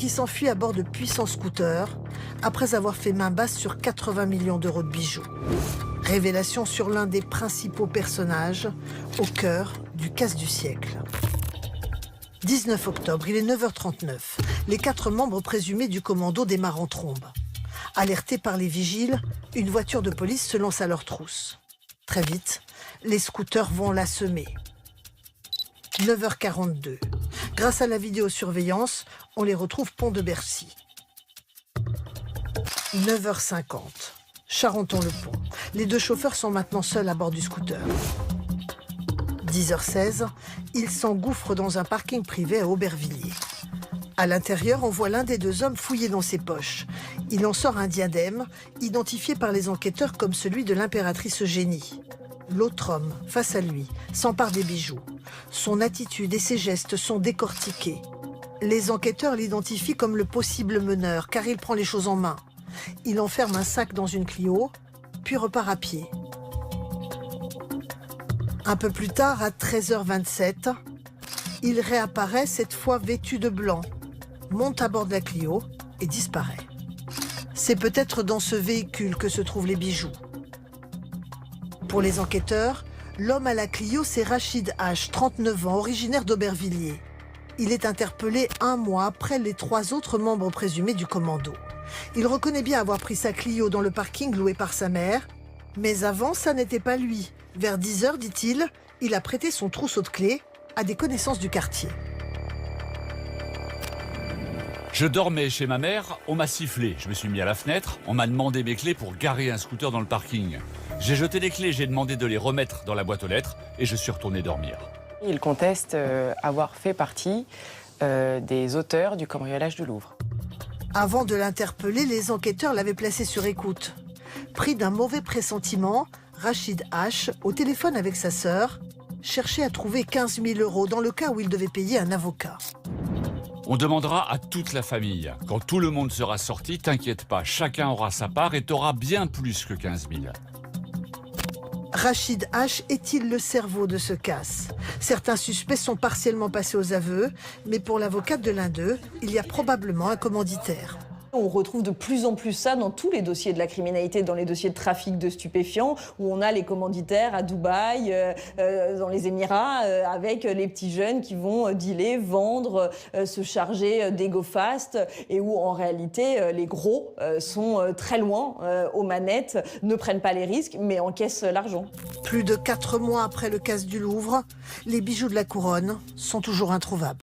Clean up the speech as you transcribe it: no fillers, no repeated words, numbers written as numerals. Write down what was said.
qui s'enfuit à bord de puissants scooters après avoir fait main basse sur 80 millions d'euros de bijoux. Révélation sur l'un des principaux personnages au cœur du casse du siècle. 19 octobre, il est 9h39. Les 4 membres présumés du commando démarrent en trombe. Alertés par les vigiles, une voiture de police se lance à leur trousse. Très vite, les scooters vont la semer. 9h42. Grâce à la vidéosurveillance, on les retrouve pont de Bercy. 9h50. Charenton-le-Pont. Les 2 chauffeurs sont maintenant seuls à bord du scooter. 10h16, ils s'engouffrent dans un parking privé à Aubervilliers. À l'intérieur, on voit l'un des 2 hommes fouiller dans ses poches. Il en sort un diadème, identifié par les enquêteurs comme celui de l'impératrice Eugénie. L'autre homme, face à lui, s'empare des bijoux. Son attitude et ses gestes sont décortiqués. Les enquêteurs l'identifient comme le possible meneur, car il prend les choses en main. Il enferme un sac dans une Clio, puis repart à pied. Un peu plus tard, à 13h27, il réapparaît, cette fois vêtu de blanc, monte à bord de la Clio et disparaît. C'est peut-être dans ce véhicule que se trouvent les bijoux. Pour les enquêteurs, l'homme à la Clio, c'est Rachid H, 39 ans, originaire d'Aubervilliers. Il est interpellé 1 mois après les 3 autres membres présumés du commando. Il reconnaît bien avoir pris sa Clio dans le parking loué par sa mère, mais avant, ça n'était pas lui. Vers 10h, dit-il, il a prêté son trousseau de clés à des connaissances du quartier. Je dormais chez ma mère, on m'a sifflé. Je me suis mis à la fenêtre, on m'a demandé mes clés pour garer un scooter dans le parking. J'ai jeté les clés, j'ai demandé de les remettre dans la boîte aux lettres et je suis retourné dormir. Il conteste avoir fait partie des auteurs du cambriolage du Louvre. Avant de l'interpeller, les enquêteurs l'avaient placé sur écoute. Pris d'un mauvais pressentiment, Rachid H, au téléphone avec sa sœur, cherchait à trouver 15 000 € dans le cas où il devait payer un avocat. On demandera à toute la famille. Quand tout le monde sera sorti, t'inquiète pas, chacun aura sa part et t'auras bien plus que 15 000. Rachid H est-il le cerveau de ce casse? Certains suspects sont partiellement passés aux aveux, mais pour l'avocate de l'un d'eux, il y a probablement un commanditaire. On retrouve de plus en plus ça dans tous les dossiers de la criminalité, dans les dossiers de trafic de stupéfiants, où on a les commanditaires à Dubaï, dans les Émirats, avec les petits jeunes qui vont dealer, vendre, se charger d'ego fast, et où en réalité les gros sont très loin aux manettes, ne prennent pas les risques, mais encaissent l'argent. Plus de 4 mois après le casse du Louvre, les bijoux de la couronne sont toujours introuvables.